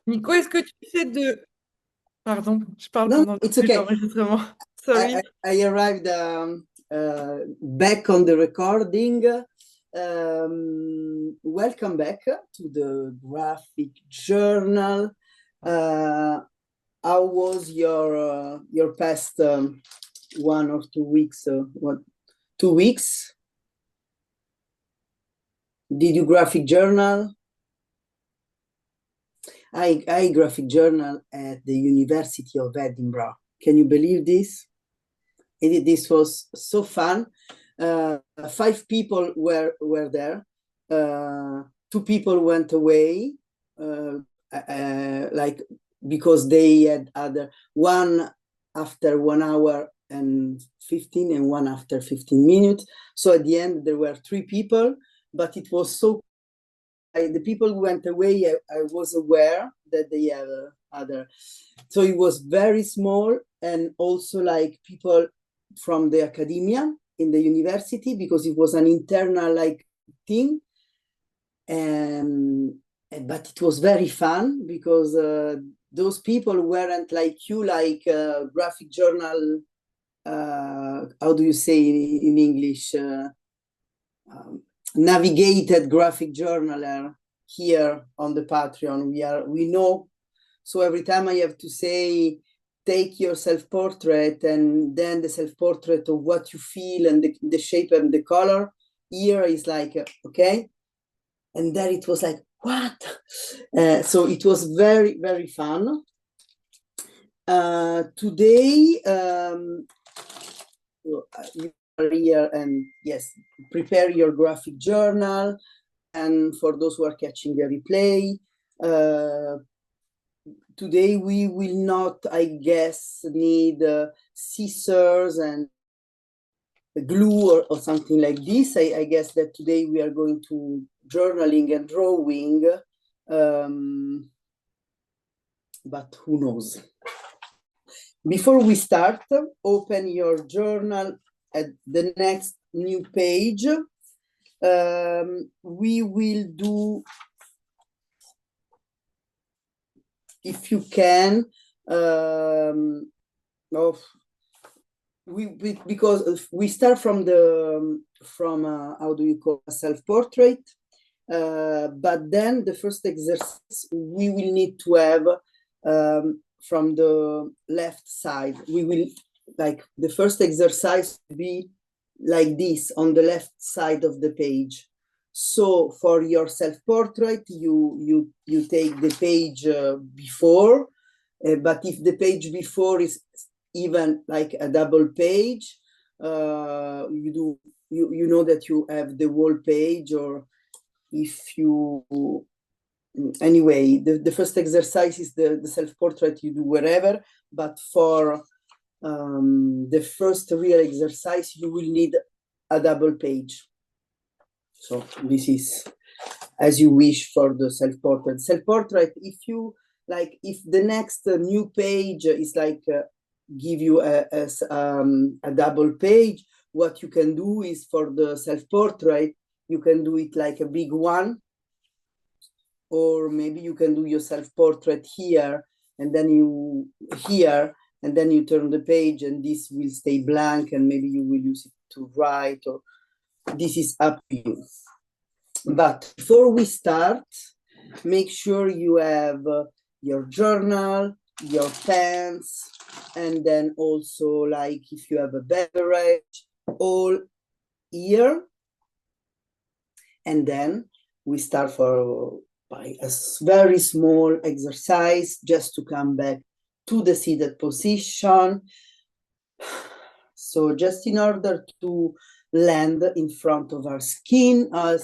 Nico, est-ce que tu sais de... Pardon, je parle No, pendant it's okay. l'enregistrement. I, Sorry. I arrived back on the recording. Welcome back to the graphic journal. Uh, how was your past 1 or 2 weeks? What 2 weeks? Did you graphic journal? I graphic journal at the University of Edinburgh. Can you believe this? This was so fun. 5 people were there. 2 people went away, like because they had other one after 1 hour and 15 and one after 15 minutes. So at the end there were 3 people, but it was so. The people who went away, I was aware that they have other. So it was very small, and also like people from the academia in the university, because it was an internal like thing. But it was very fun because those people weren't like you, like graphic journal. How do you say in English? Navigated graphic journaler here on the Patreon. We know. So every time I have to say, take your self-portrait and then the self-portrait of what you feel and the shape and the color. Here is like, okay. And then it was like, what? So it was very, very fun. Today, you are here and yes, prepare your graphic journal. And for those who are catching the replay, today we will not, I guess, need scissors and glue or something like this. I guess that today we are going to journaling and drawing, but who knows? Before we start, open your journal at the next new page. We will do, if you can, because we start from how do you call a self-portrait, but then the first exercise we will need to have from the left side. We will, like, the first exercise will be like this on the left side of the page. So for your self-portrait, you take the page before, but if the page before is even like a double page, you know that you have the whole page, or if you anyway, the first exercise is the self-portrait, you do wherever, but for the first real exercise you will need a double page. So this is as you wish for the self-portrait. Self-portrait, if you like, if the next new page is like give you a double page, what you can do is for the self-portrait, you can do it like a big one, or maybe you can do your self-portrait here, and then you here, and then you turn the page and this will stay blank, and maybe you will use it to write, or this is up to you. But before we start, make sure you have your journal, your pens, and then also, like, if you have a beverage, all here. And then we start by a very small exercise, just to come back to the seated position. So just in order to land in front of our screen, or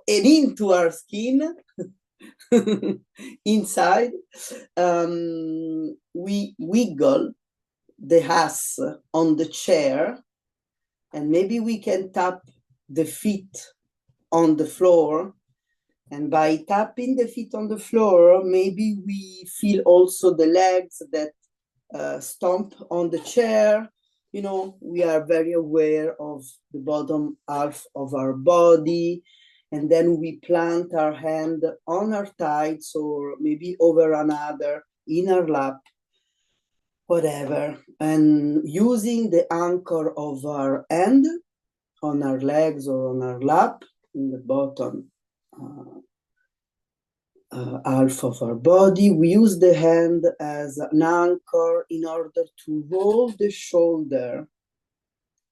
and into our skin, inside, we wiggle the ass on the chair, and maybe we can tap the feet on the floor. And by tapping the feet on the floor, maybe we feel also the legs that stomp on the chair. You know, we are very aware of the bottom half of our body, And then we plant our hand on our thighs or maybe over another in our lap, whatever. And using the anchor of our hand on our legs or on our lap in the bottom half of our body, we use the hand as an anchor in order to roll the shoulder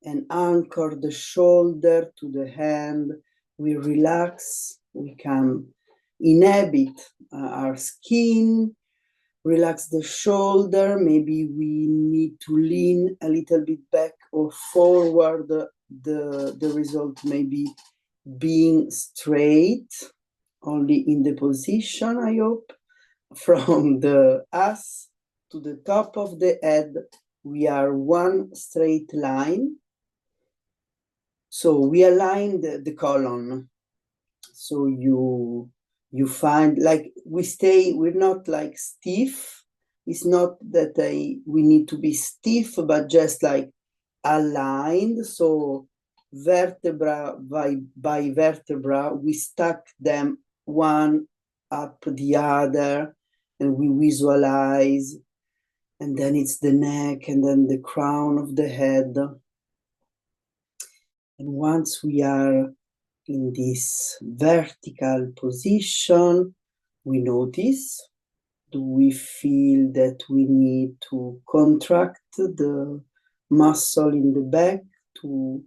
and anchor the shoulder to the hand. We relax, we can inhabit our skin, relax the shoulder. Maybe we need to lean a little bit back or forward. The result may be being straight, only in the position, I hope. From the ass to the top of the head, we are one straight line. So we align the column. So you find, like, we're not like stiff. It's not that we need to be stiff, but just like aligned. So vertebra by vertebra, we stack them one up the other, and we visualize. And then it's the neck, and then the crown of the head. And once we are in this vertical position, we notice, do we feel that we need to contract the muscle in the back to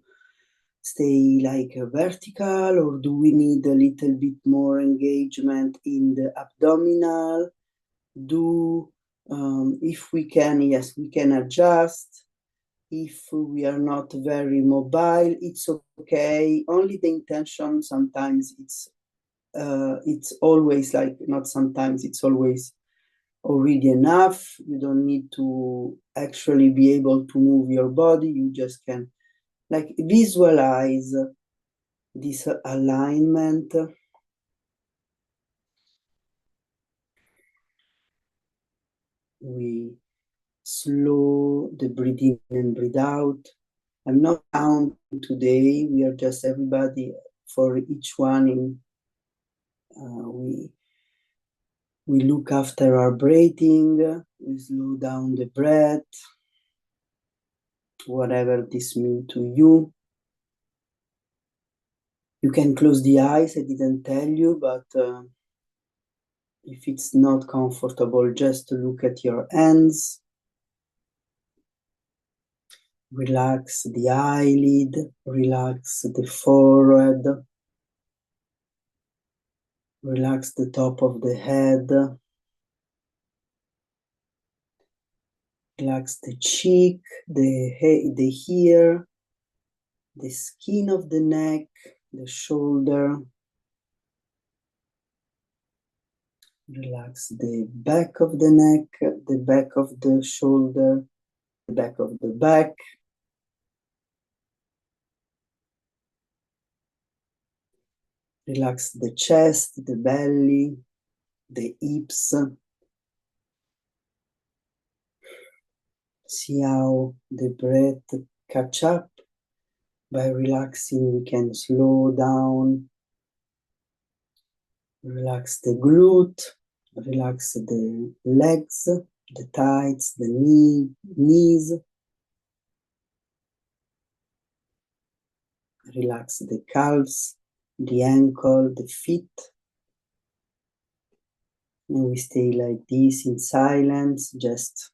stay like a vertical, or do we need a little bit more engagement in the abdominal? If we can, yes, we can adjust. If we are not very mobile, it's okay. Only the intention, sometimes it's always like, not sometimes, it's always already enough. You don't need to actually be able to move your body. You just can like visualize this alignment. We slow the breathe in and breathe out. I'm not counting today. We are just everybody for each one. We look after our breathing. We slow down the breath, whatever this means to you. You can close the eyes. I didn't tell you, but if it's not comfortable, just to look at your hands. Relax the eyelid, relax the forehead, relax the top of the head, relax the cheek, the ear, the skin of the neck, the shoulder. Relax the back of the neck, the back of the shoulder, the back of the back. Relax the chest, the belly, the hips. See how the breath catch up. By relaxing, we can slow down. Relax the glute, relax the legs, the thighs, the knees. Relax the calves, the ankle, the feet. And we stay like this in silence, just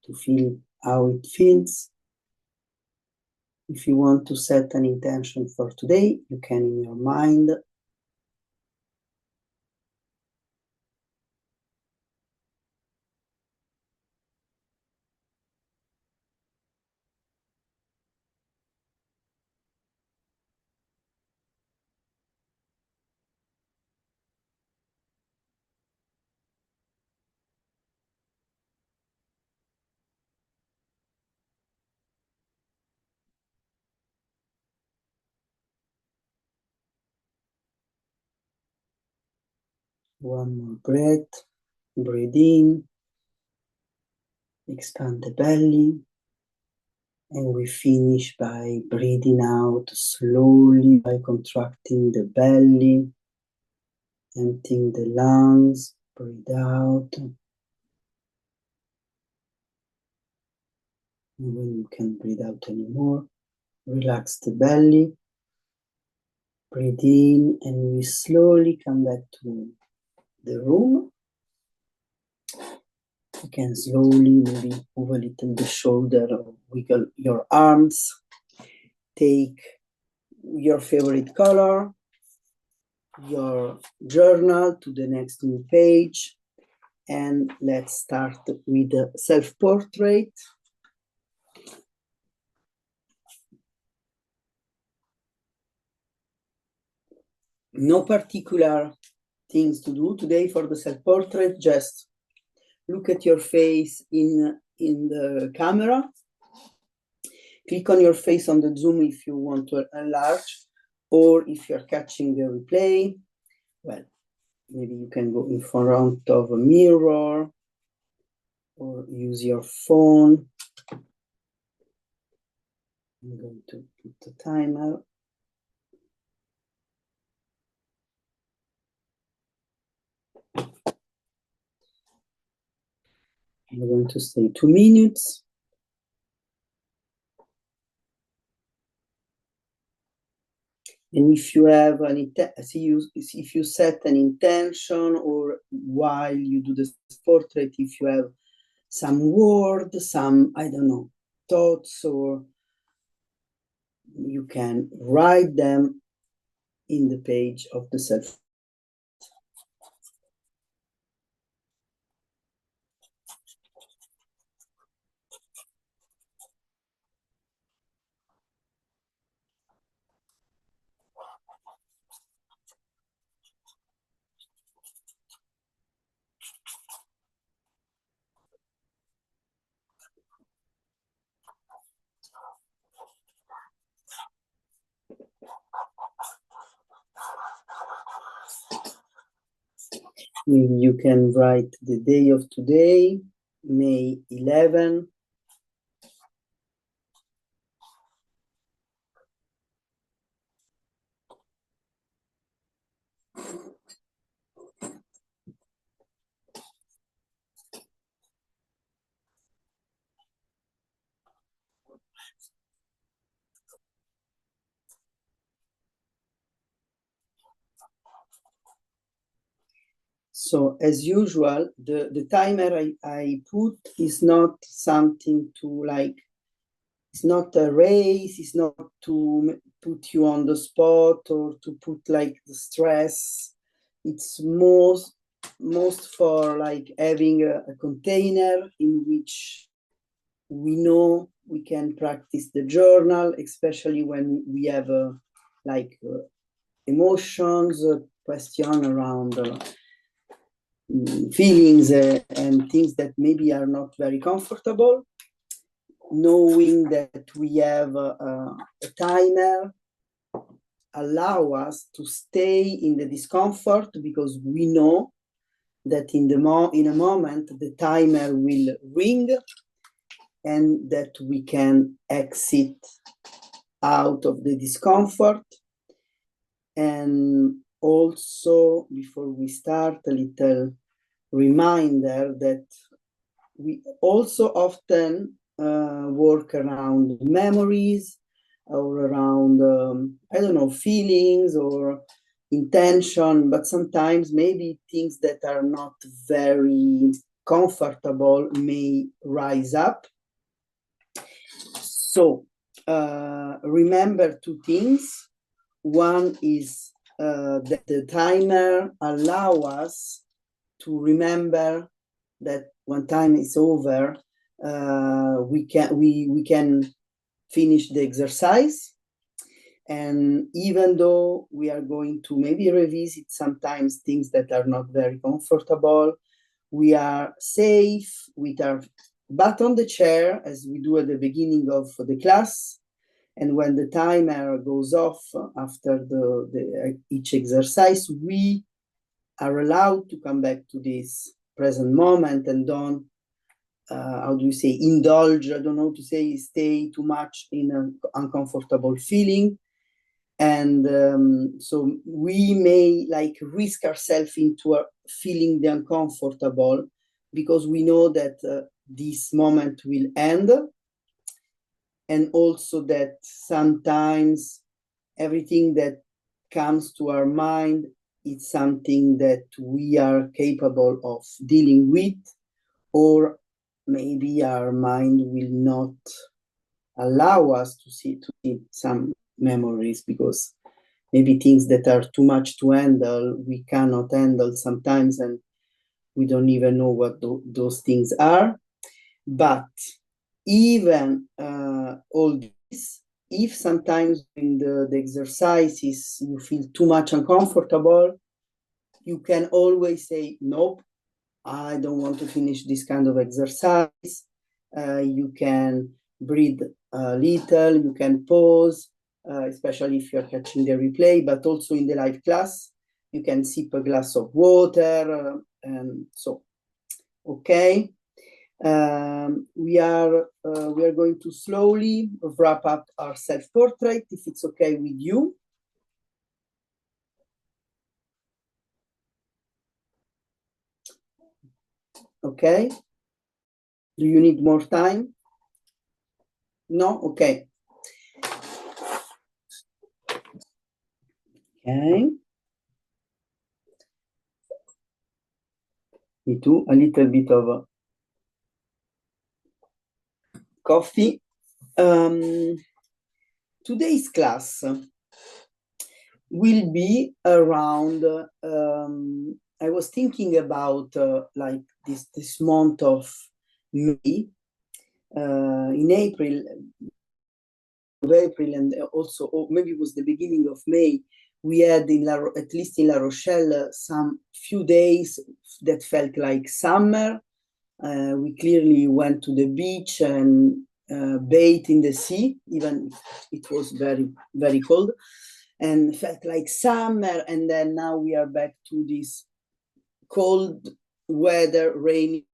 to feel how it feels. If you want to set an intention for today, you can in your mind. One more breath. Breathe in. Expand the belly. And we finish by breathing out slowly, by contracting the belly, emptying the lungs, breathe out. And when you can't breathe out anymore, relax the belly, breathe in, and we slowly come back to the room. You can slowly maybe move a little the shoulder or wiggle your arms. Take your favorite color, your journal to the next new page, and let's start with the self-portrait. No particular things to do today for the self-portrait, just look at your face in the camera. Click on your face on the Zoom if you want to enlarge, or if you're catching the replay, well, maybe you can go in front of a mirror or use your phone. I'm going to put the timer. I'm going to stay 2 minutes. And if you have if you set an intention, or while you do the portrait, if you have some words, some, I don't know, thoughts, or you can write them in the page of the self. You can write the day of today, May 11. So as usual, the timer I put is not something to like, it's not a race, it's not to put you on the spot or to put like the stress. It's most for like having a container in which we know we can practice the journal, especially when we have emotions, question around feelings and things that maybe are not very comfortable. Knowing that we have a timer allow us to stay in the discomfort, because we know that in a moment the timer will ring and that we can exit out of the discomfort. And also, before we start, a little reminder that we also often work around memories or around, I don't know, feelings or intention, but sometimes maybe things that are not very comfortable may rise up. So remember 2 things. One is that the timer allows us to remember that when time is over, we can finish the exercise. And even though we are going to maybe revisit sometimes things that are not very comfortable, we are safe with our butt on the chair, as we do at the beginning of the class. And when the timer goes off after each exercise, we are allowed to come back to this present moment and don't how do you say, indulge, I don't know how to say, stay too much in an uncomfortable feeling. And so we may like risk ourselves into feeling the uncomfortable because we know that this moment will end. And also that sometimes everything that comes to our mind is something that we are capable of dealing with, or maybe our mind will not allow us to see some memories because maybe things that are too much to handle, we cannot handle sometimes, and we don't even know what those things are. But even all this, if sometimes in the exercises you feel too much uncomfortable, you can always say, nope, I don't want to finish this kind of exercise. You can breathe a little, you can pause, especially if you're catching the replay, but also in the live class, you can sip a glass of water. And so, okay. We are going to slowly wrap up our self-portrait, if it's okay with you. Okay. Do you need more time? No? Okay. Okay. Me too. A little bit of coffee. Today's class will be around, I was thinking about like this month of May. In April, and also maybe it was the beginning of May, we had at least in La Rochelle some few days that felt like summer. We clearly went to the beach and bathed in the sea, even if it was very, very cold, and felt like summer. And then now we are back to this cold weather, rainy,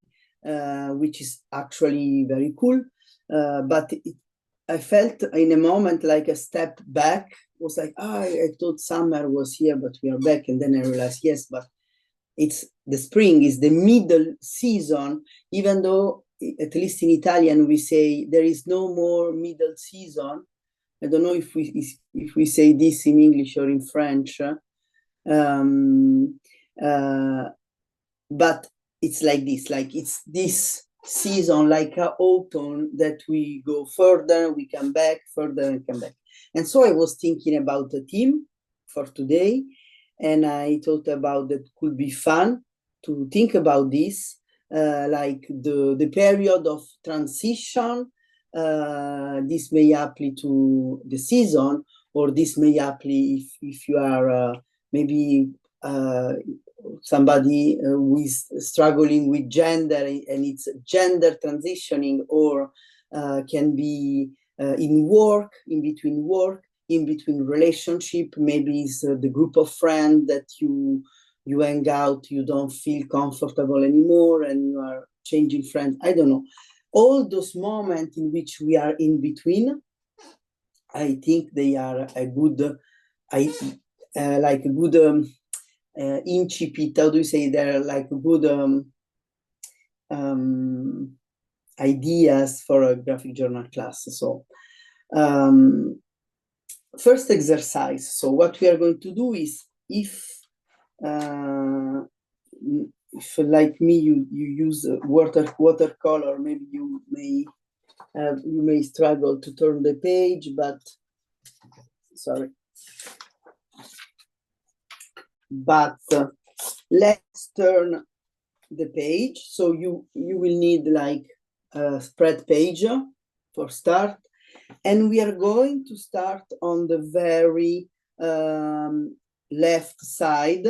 which is actually very cool. But I felt in a moment like a step back. It was like, I thought summer was here, but we are back. And then I realized, yes, but it's the spring is the middle season, even though at least in Italian we say there is no more middle season. I don't know if we say this in English or in French, but it's like this, like it's this season, like autumn, that we go further, we come back, further and come back. And so I was thinking about the theme for today, and I thought about that could be fun to think about this, like the period of transition. This may apply to the season, or this may apply if you are maybe somebody who is struggling with gender, and it's gender transitioning, or can be in work, in between work, in between relationship. Maybe it's the group of friends that you hang out, you don't feel comfortable anymore, and you are changing friends. I don't know. All those moments in which we are in between, I think they are a good, like a good incipit. How do you say? They're like good ideas for a graphic journal class. So first exercise. So what we are going to do is, if like me you use watercolor, maybe you may struggle to turn the page, but sorry. But let's turn the page. So you will need like a spread page for start, and we are going to start on the very left side,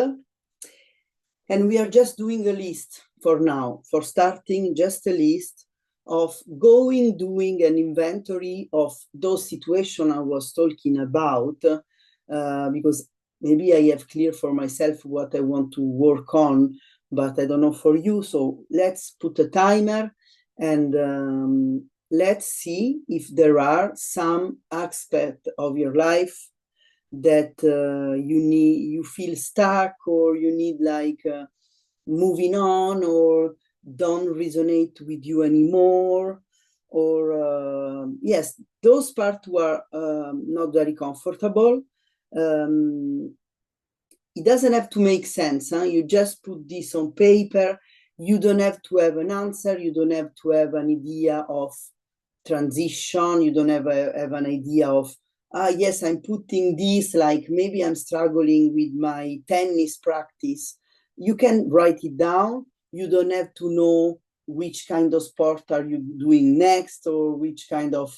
and we are just doing a list for now, for starting, just a list of doing an inventory of those situations I was talking about, because maybe I have clear for myself what I want to work on, but I don't know for you. So let's put a timer, And let's see if there are some aspect of your life that you feel stuck, or you need like moving on, or don't resonate with you anymore, or yes, those parts were not very comfortable. It doesn't have to make sense, huh? You just put this on paper. You don't have to have an answer. You don't have to have an idea of transition. You don't have an idea of, yes, I'm putting this, like maybe I'm struggling with my tennis practice. You can write it down. You don't have to know which kind of sport are you doing next, or which kind of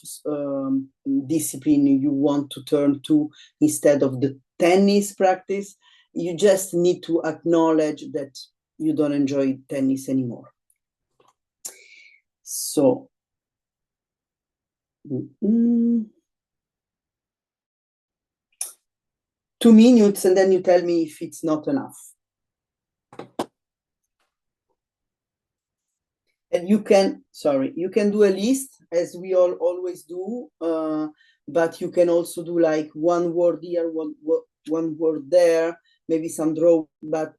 discipline you want to turn to instead of the tennis practice. You just need to acknowledge that you don't enjoy tennis anymore. So, 2 minutes, and then you tell me if it's not enough. And you can do a list, as we all always do, but you can also do like one word here, one word there, maybe some draw, but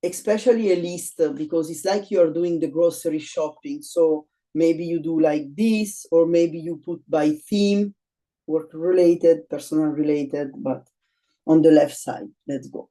especially a list, because it's like you're doing the grocery shopping. So maybe you do like this, or maybe you put by theme, work related, personal related, but on the left side. Let's go.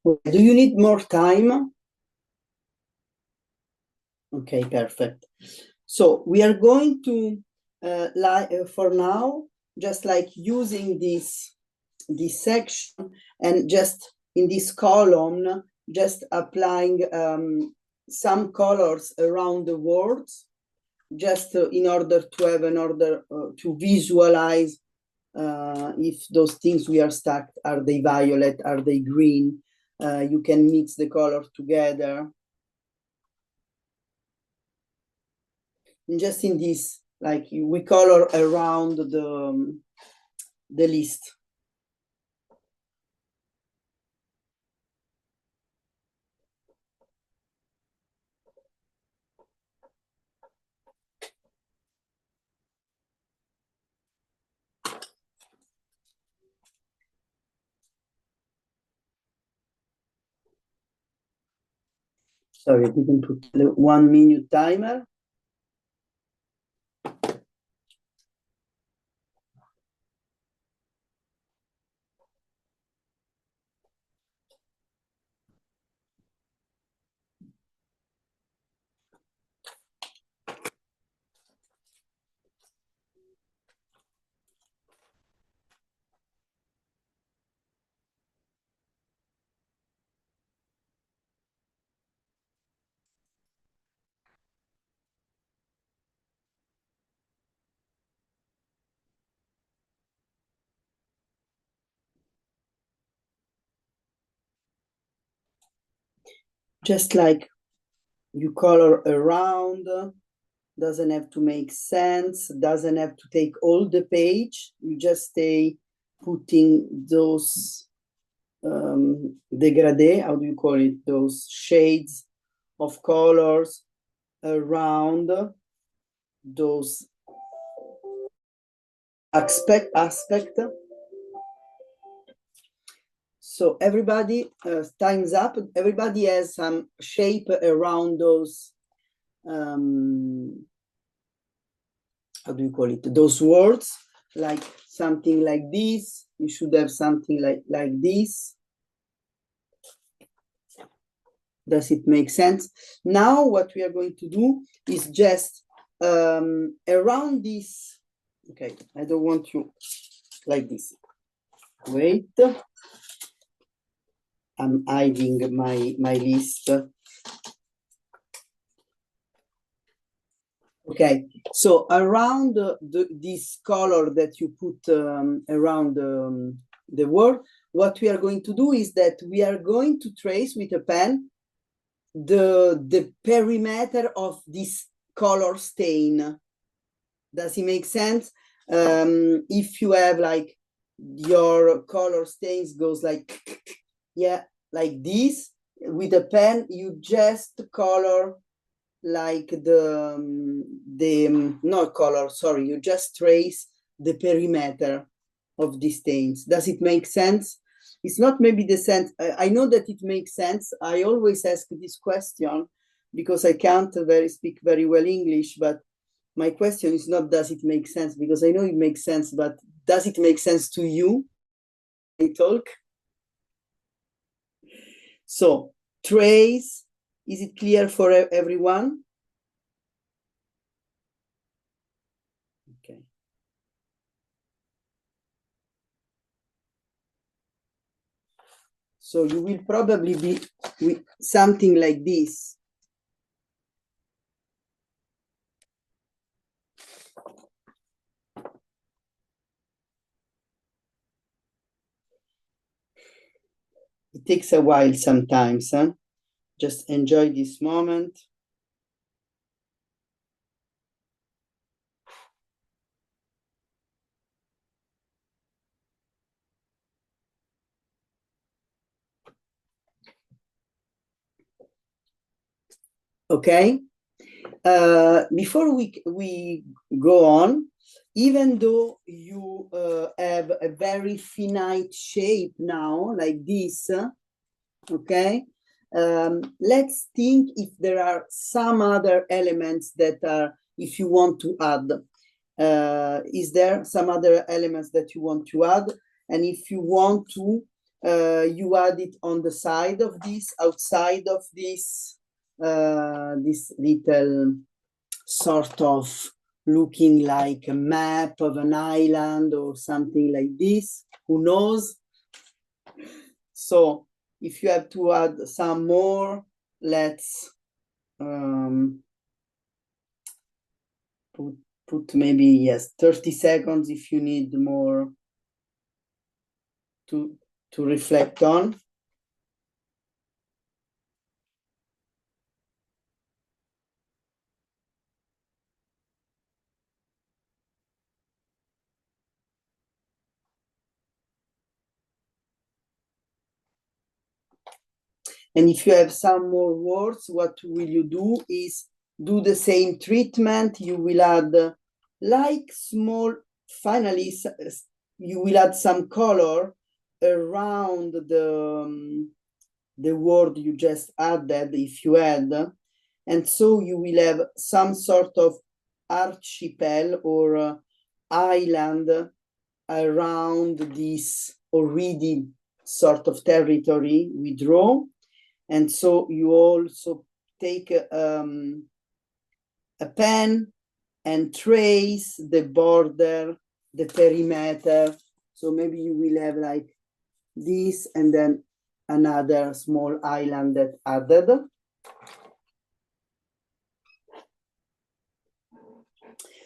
Do you need more time? Okay, perfect. So we are going to, for now, just like using this section, and just in this column, just applying some colors around the words, just in order to have to visualize if those things we are stuck, are they violet, are they green? You can mix the color together. And just in this, like we color around the list. Sorry, I didn't put the 1 minute timer. just like you color around, doesn't have to make sense, doesn't have to take all the page. You just stay putting those dégradé, how do you call it? Those shades of colors around those aspect. So everybody, time's up. Everybody has some shape around those, how do you call it? Those words, like something like this. You should have something like this. Does it make sense? Now what we are going to do is just around this. Okay, I don't want you like this. Wait. I'm hiding my list. Okay, so around this color that you put around the word, what we are going to do is that we are going to trace with a pen the perimeter of this color stain. Does it make sense? If you have like your color stains goes like, yeah, like this, with a pen, you just color like not color, sorry, you just trace the perimeter of the stains. Does it make sense? It's not maybe the sense, I know that it makes sense. I always ask this question because I can't speak very well English, but my question is not does it make sense, because I know it makes sense, but does it make sense to you? I talk. So trace, is it clear for everyone? Okay. So you will probably be with something like this. It takes a while sometimes, huh? Just enjoy this moment. Okay. Before we go on, even though you have a very finite shape now, like this, okay, let's think if there are some other elements that are, if you want to add. Is there some other elements that you want to add? And if you want to, you add it on the side of this, outside of this, this little sort of looking like a map of an island or something like this, who knows? So if you have to add some more, let's put maybe, yes, 30 seconds if you need more to reflect on. And if you have some more words, what will you do is do the same treatment. You will add like small, finally, you will add some color around the word you just added, if you add. And so you will have some sort of archipel or island around this already sort of territory we draw. And so you also take a pen and trace the border, the perimeter. So maybe you will have like this and then another small island that added.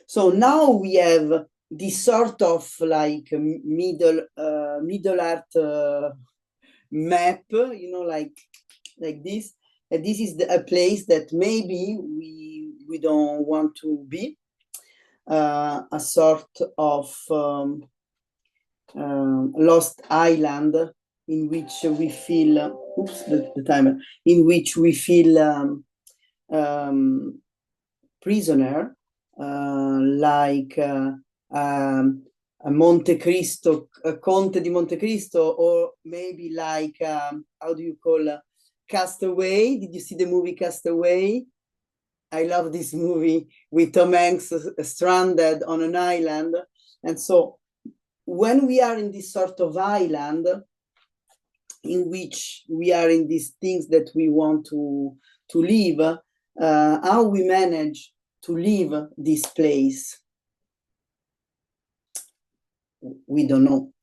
So now we have this sort of like middle art map, you know, like this. and this is a place that maybe we don't want to be, a sort of lost island in which we feel, oops, the timer, in which we feel prisoner, like a Monte Cristo, a Conte di Monte Cristo, or maybe like, how do you call Castaway? Did you see the movie Castaway? I love this movie with Tom Hanks stranded on an island. And so when we are in this sort of island, in which we are in these things that we want to live, how we manage to leave this place, we don't know.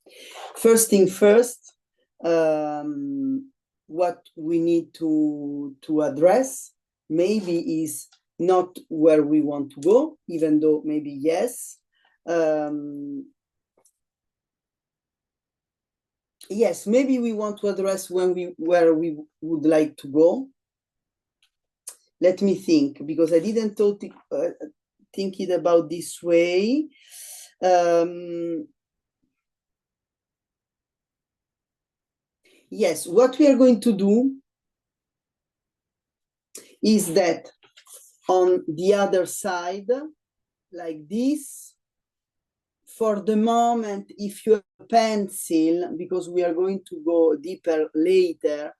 First thing first, what we need to address maybe is not where we want to go, even though maybe yes. Yes, maybe we want to address where we would like to go. Let me think, because I didn't think it about this way. Yes, what we are going to do is that on the other side, like this, for the moment, if you have a pencil, because we are going to go deeper later,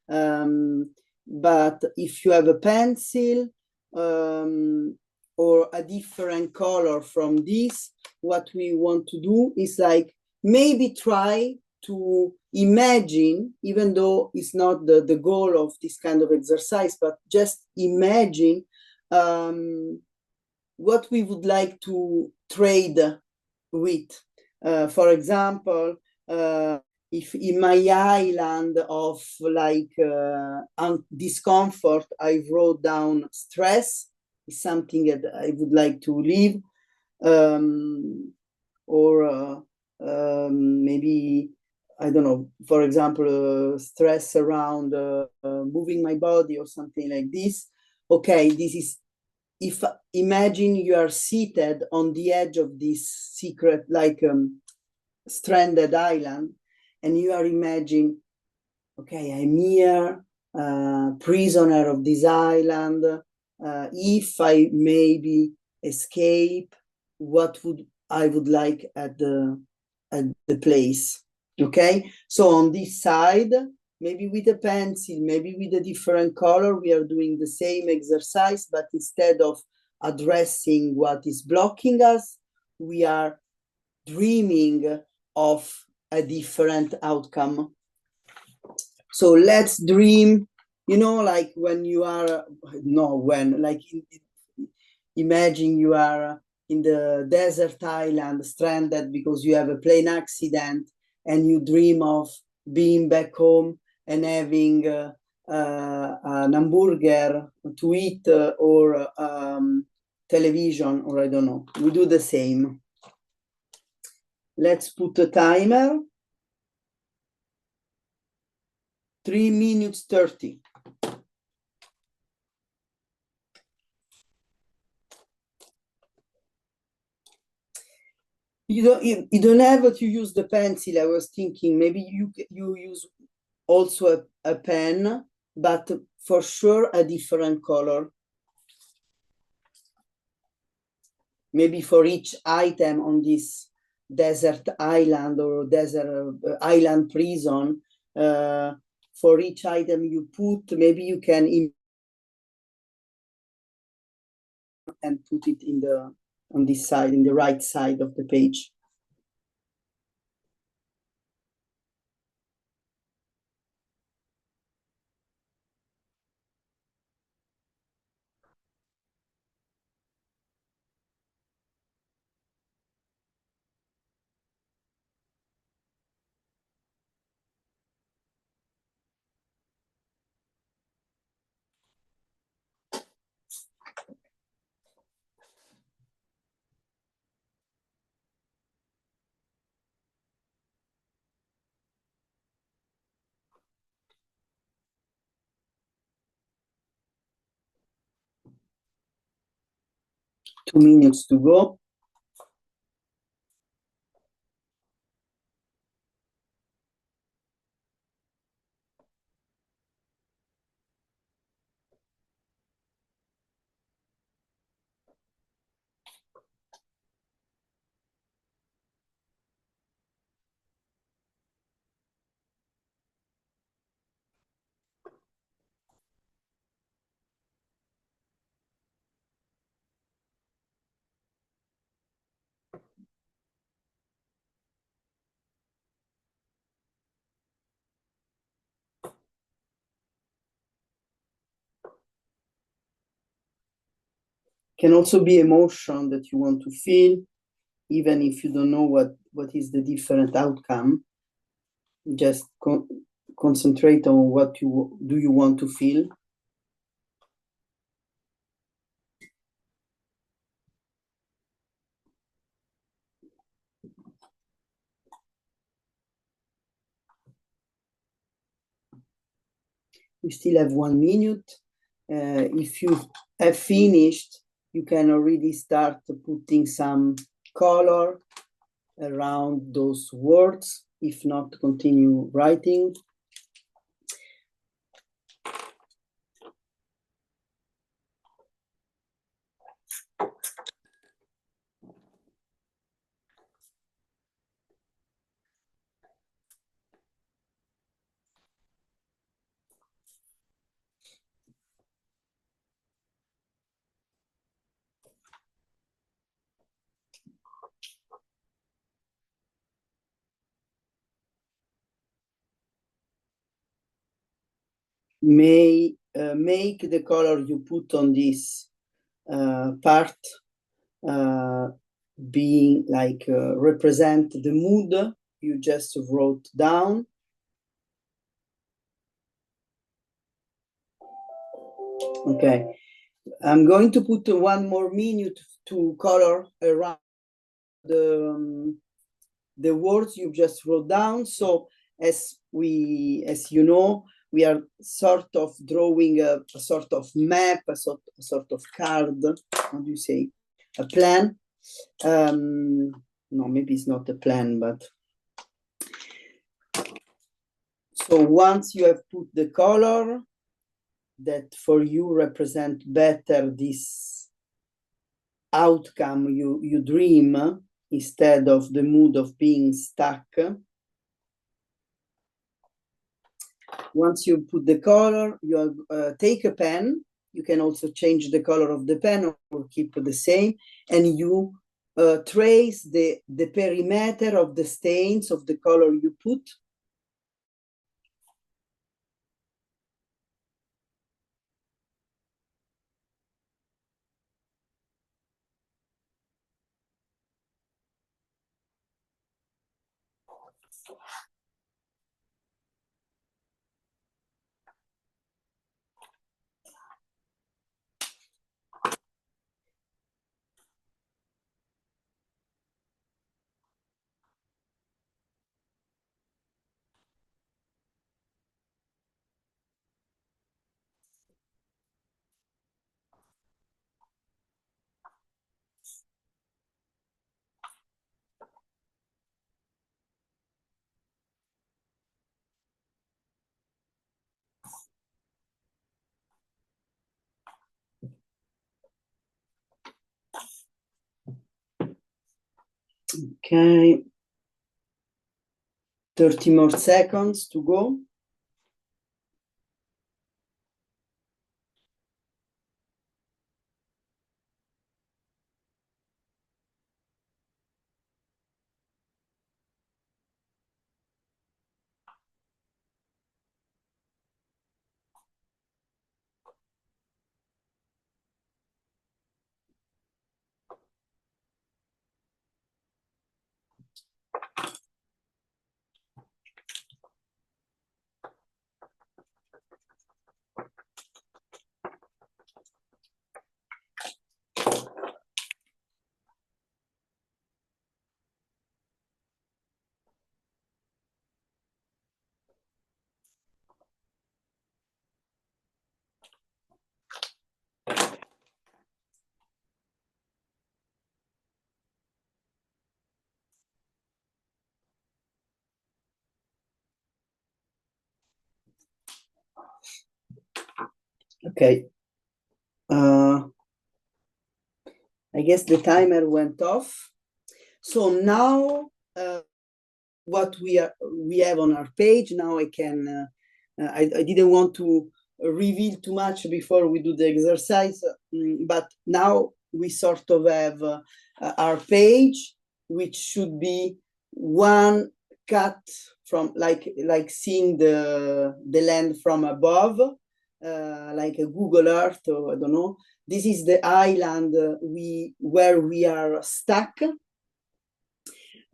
but if you have a pencil or a different color from this, what we want to do is like maybe try to imagine, even though it's not the goal of this kind of exercise, but just imagine what we would like to trade with. For example, if in my island of like discomfort, I wrote down stress is something that I would like to leave, or maybe, I don't know, for example, stress around moving my body or something like this. Okay, this is, if imagine you are seated on the edge of this secret, like stranded island, and you are imagining, okay, I'm here, prisoner of this island. If I maybe escape, what would I would like at the place? Okay, so on this side, maybe with a pencil, maybe with a different color, we are doing the same exercise, but instead of addressing what is blocking us, we are dreaming of a different outcome. So let's dream, like when you are, like imagine you are in the desert island, stranded because you have a plane accident, and you dream of being back home and having an hamburger to eat, or television, or I don't know. We do the same. Let's put a timer. 3 minutes 30. You don't have to use the pencil. I was thinking maybe you use also a pen, but for sure a different color. Maybe for each item on this desert island or desert island prison, for each item you put, maybe you can and put it in the on this side, in the right side of the page. 2 minutes to go. Can also be emotion that you want to feel, even if you don't know what is the different outcome. Just concentrate on what you want to feel. We still have 1 minute. If you have finished, you can already start putting some color around those words. If not, continue writing. May make the color you put on this part being like represent the mood you just wrote down. Okay, I'm going to put 1 more minute to color around the words you just wrote down. So as you know, we are sort of drawing a sort of map, a sort of card. How do you say? A plan. No, maybe it's not a plan, but so once you have put the color that for you represent better this outcome you dream, instead of the mood of being stuck. Once you put the color, you take a pen. You can also change the color of the pen or keep the same, and you trace the perimeter of the stains of the color you put. Okay. 30 more seconds to go. Okay. I guess the timer went off. So now what we have on our page, now I can, I didn't want to reveal too much before we do the exercise, but now we sort of have our page, which should be one cut from like seeing the land from above, like a Google Earth, or I don't know. This is the island where we are stuck.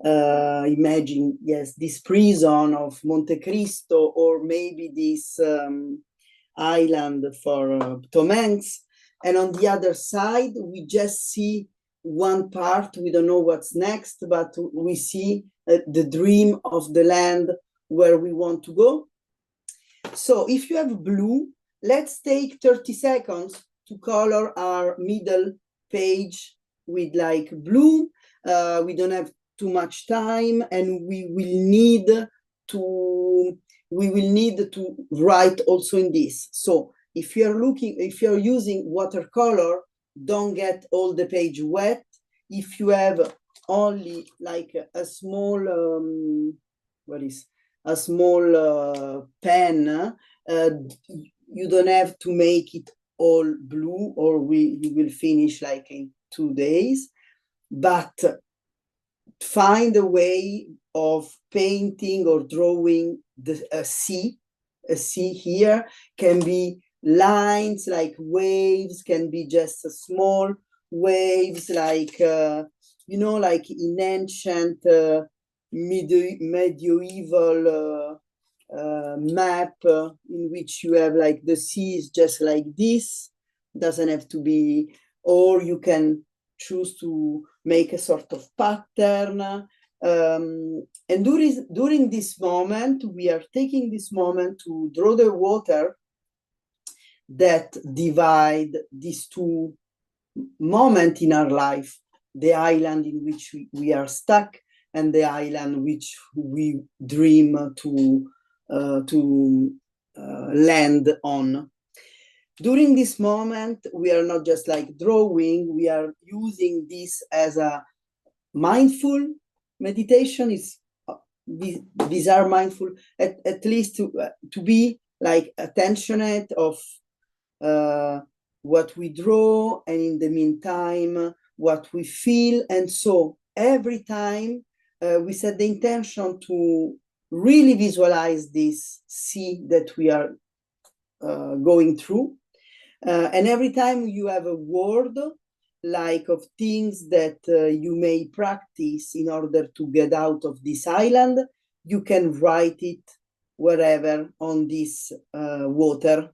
Imagine, yes, this prison of Monte Cristo, or maybe this island for Tom Hanks. And on the other side, we just see one part. We don't know what's next, but we see the dream of the land where we want to go. So if you have blue, let's take 30 seconds to color our middle page with like blue. We don't have too much time, and we will need to write also in this. So if you're using watercolor, don't get all the page wet. If you have only like a small pen, you don't have to make it all blue, or you will finish like in 2 days. But find a way of painting or drawing a sea. A sea here can be lines like waves, can be just small waves, like like in ancient medieval map, in which you have like the sea is just like this. Doesn't have to be, or you can choose to make a sort of pattern. And during this moment, we are taking this moment to draw the water that divide these two moments in our life: the island in which we are stuck, and the island which we dream to land on. During this moment, we are not just like drawing, we are using this as a mindful meditation. These are mindful, at least to be like attentionate of what we draw, and in the meantime, what we feel. And so every time we set the intention to really visualize this sea that we are going through. And every time you have a word, like of things that you may practice in order to get out of this island, you can write it wherever on this water.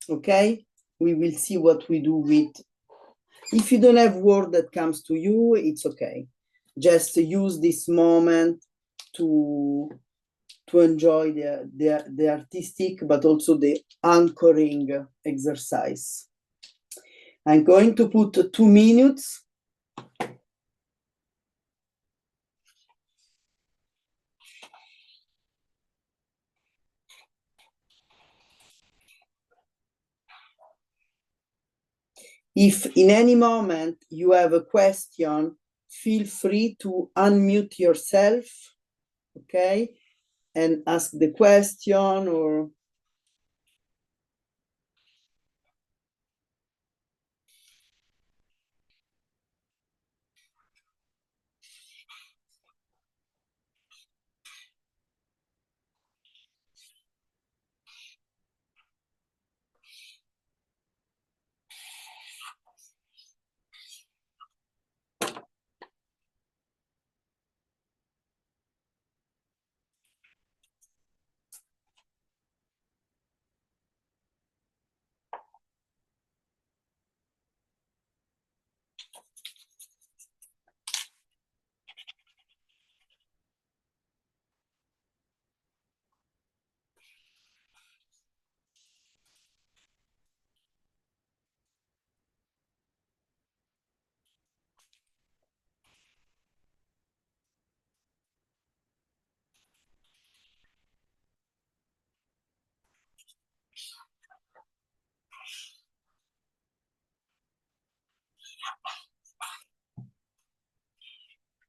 Okay? We will see what we do with. If you don't have word that comes to you, it's okay. Just use this moment to enjoy the artistic, but also the anchoring exercise. I'm going to put 2 minutes. If in any moment you have a question, feel free to unmute yourself, okay, and ask the question. Or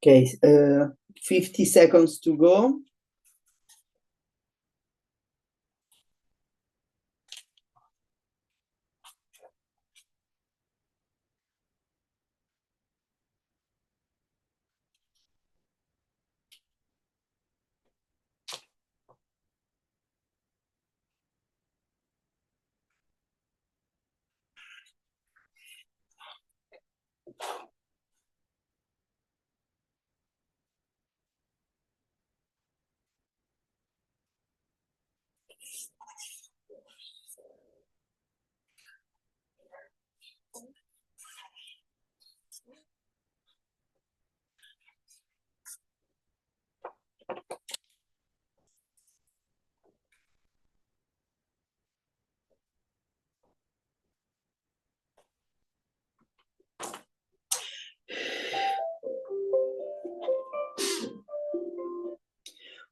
Okay, 50 seconds to go.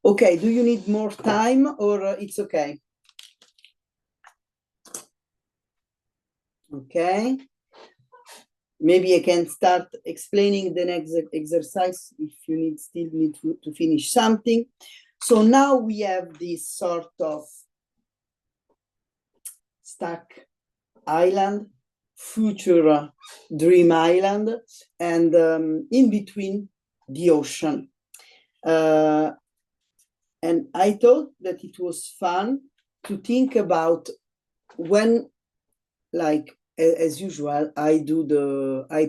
Okay, do you need more time or it's okay? Okay. Maybe I can start explaining the next exercise if you still need to finish something. So now we have this sort of stuck island, future dream island, and in between the ocean. And I thought that it was fun to think about when, like as usual, I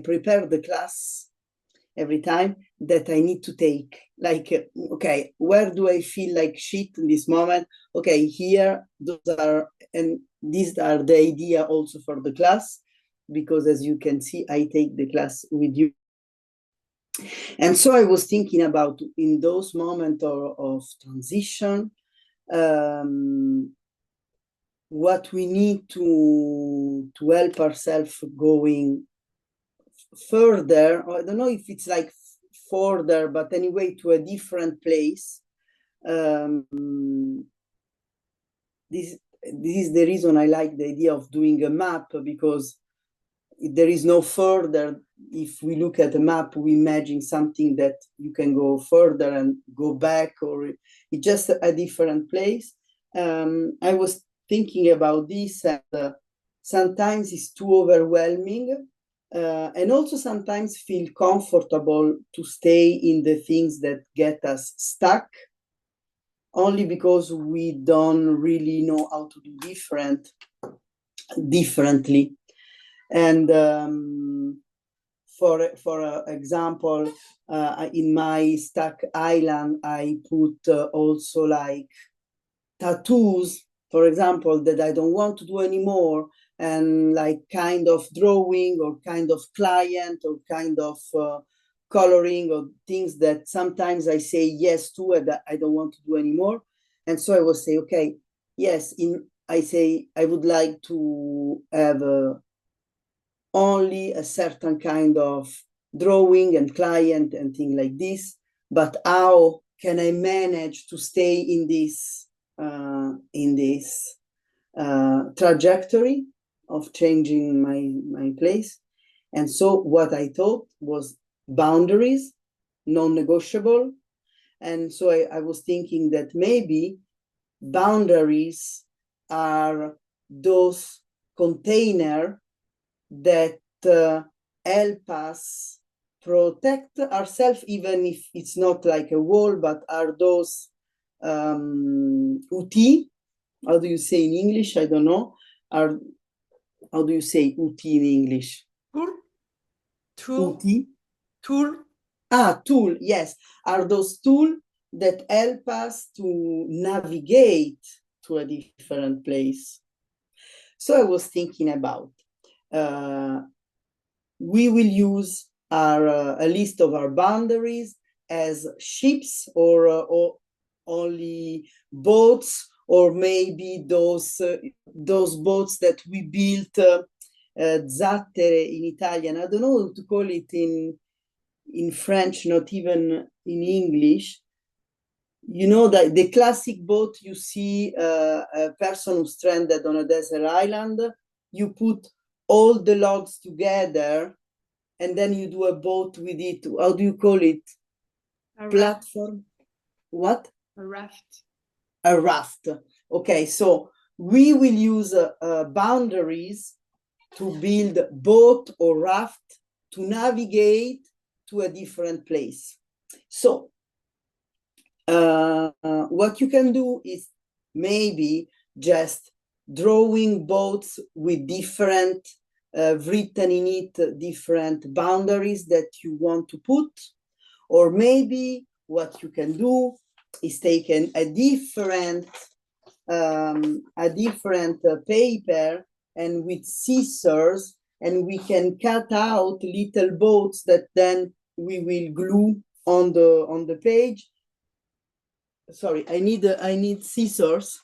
prepare the class every time that I need to take. Like, okay, where do I feel like shit in this moment? Okay, here, those are, and these are the idea also for the class, because as you can see, I take the class with you. And so I was thinking about in those moments of transition, what we need to help ourselves going further. I don't know if it's like further, but anyway, to a different place. This is the reason I like the idea of doing a map, because there is no further. If we look at a map, we imagine something that you can go further and go back, or it's just a different place. I was thinking about this, and sometimes it's too overwhelming, and also sometimes feel comfortable to stay in the things that get us stuck, only because we don't really know how to do differently. And for example, in my stuck island, I put also like tattoos, for example, that I don't want to do anymore, and like kind of drawing or kind of client or kind of coloring or things that sometimes I say yes to and that I don't want to do anymore. And so I will say, okay, yes, I say I would like to have only a certain kind of drawing and client and thing like this, but how can I manage to stay in this trajectory of changing my place? And so what I thought was boundaries, non-negotiable. And so I was thinking that maybe boundaries are those container that help us protect ourselves, even if it's not like a wall, but are those uti. How do you say in English? I don't know. How do you say uti in English? Tool. Uti. Tool. Tool. Yes, are those tools that help us to navigate to a different place. So I was thinking about we will use a list of our boundaries as ships or only boats, or maybe those boats that we built, zattere in Italian. I don't know how to call it in French, not even in English. You know, that the classic boat you see a person who's stranded on a desert island, you put all the logs together and then you do a boat with it. How do you call it? A Platform? What? A raft. A raft. Okay, so we will use boundaries to build boat or raft to navigate to a different place. So what you can do is maybe just drawing boats with different written in it different boundaries that you want to put, or maybe what you can do is take a different paper and with scissors, and we can cut out little boats that then we will glue on the page. Sorry, I need scissors.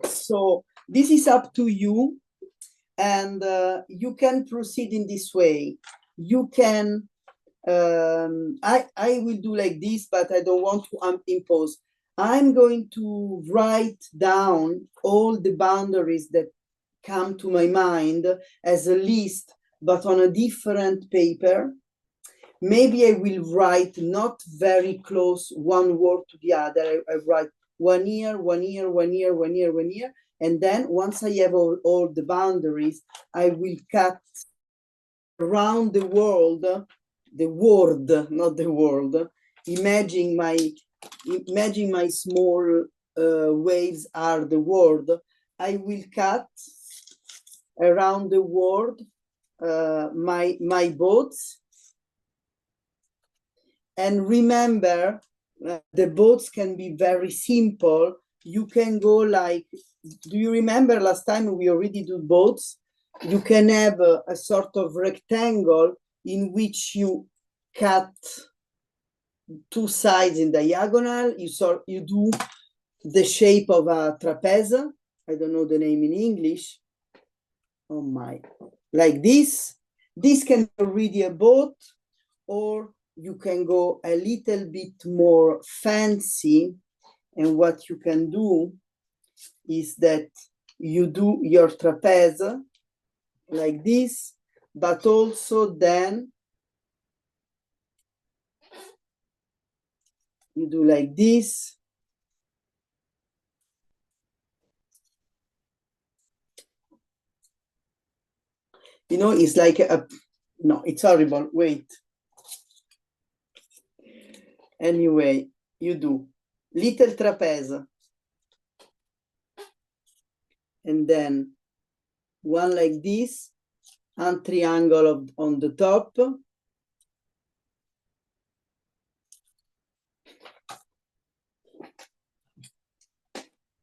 So this is up to you, and you can proceed in this way. You can, I will do like this, but I don't want to impose. I'm going to write down all the boundaries that come to my mind as a list, but on a different paper. Maybe I will write not very close one word to the other. I write 1 year, 1 year, 1 year, 1 year, 1 year. And then once I have all the boundaries, I will cut around the world, the world, not the world. Imagine my small waves are the world. I will cut around the world my boats. And remember, the boats can be very simple. You can go like, do you remember last time we already did boats? You can have a sort of rectangle in which you cut 2 sides in diagonal. You do the shape of a trapeze. I don't know the name in English. Oh my, like this. This can be already a boat, or you can go a little bit more fancy, and what you can do is that you do your trapeze like this, but also then you do like this. You know, it's like no, it's horrible, wait. Anyway, you do little trapeze, and then one like this, and triangle on the top.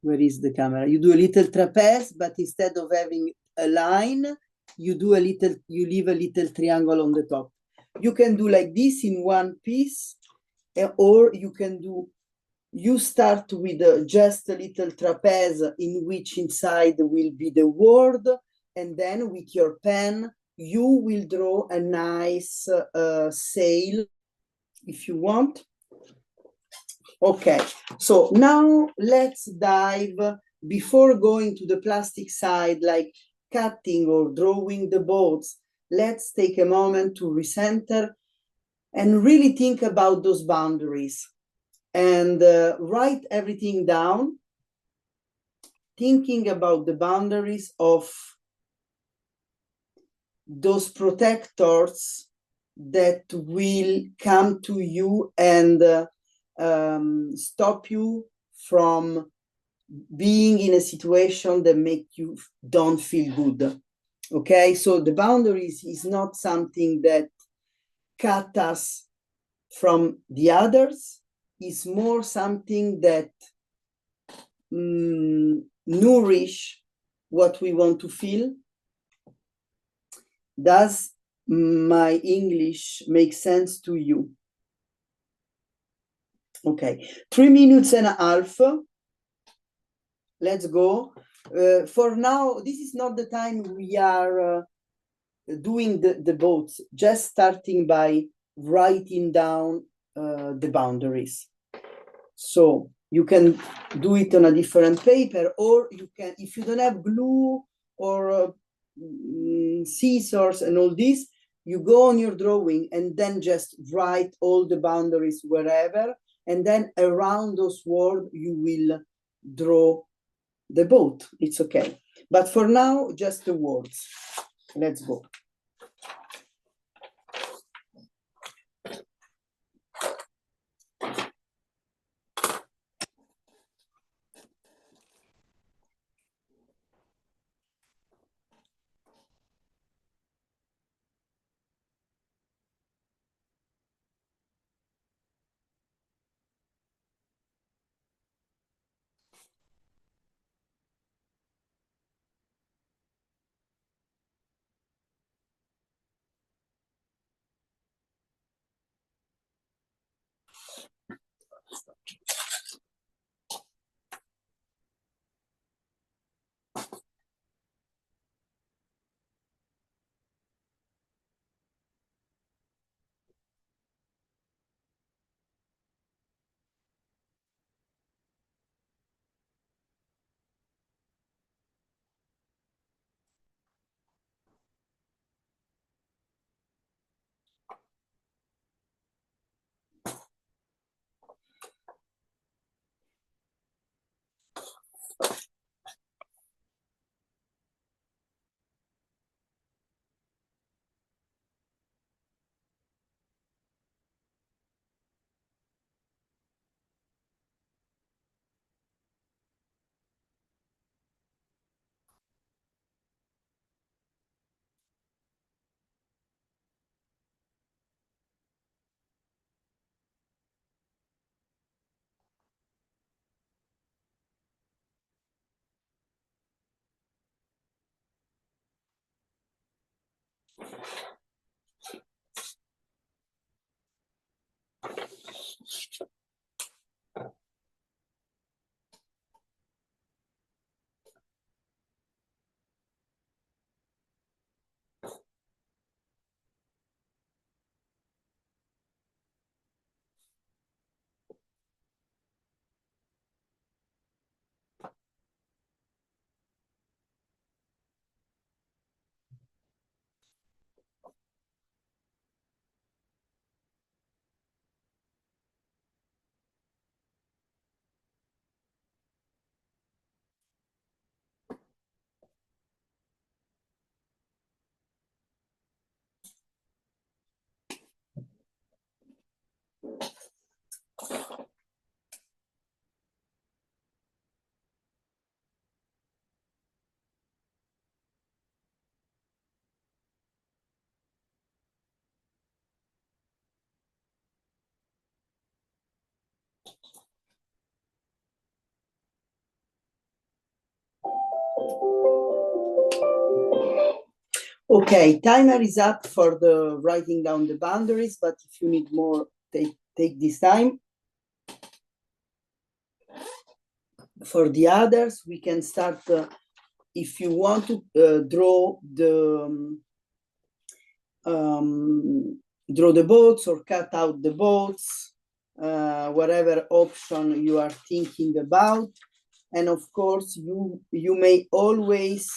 Where is the camera? You do a little trapeze, but instead of having a line, you leave a little triangle on the top. You can do like this in one piece, or you start with just a little trapeze in which inside will be the word, and then with your pen, you will draw a nice sail if you want. Okay, so now let's dive, before going to the plastic side, like cutting or drawing the boats, let's take a moment to recenter and really think about those boundaries, and write everything down, thinking about the boundaries of those protectors that will come to you and stop you from being in a situation that make you don't feel good. Okay, so the boundaries is not something that cut us from the others, is more something that nourish what we want to feel. Does my English make sense to you? Okay, 3 minutes and a half. Let's go. For now, this is not the time we are doing the boats, just starting by writing down the boundaries. So You can do it on a different paper, or you can, if you don't have glue or scissors and all this, you go on your drawing and then just write all the boundaries wherever, and then around those words you will draw the boat. It's okay. But for now, just the words. Let's go. Okay, timer is up for the writing down the boundaries, but if you need more, take this time. For the others, we can start, if you want to draw the boats or cut out the boats, whatever option you are thinking about. And of course, you may always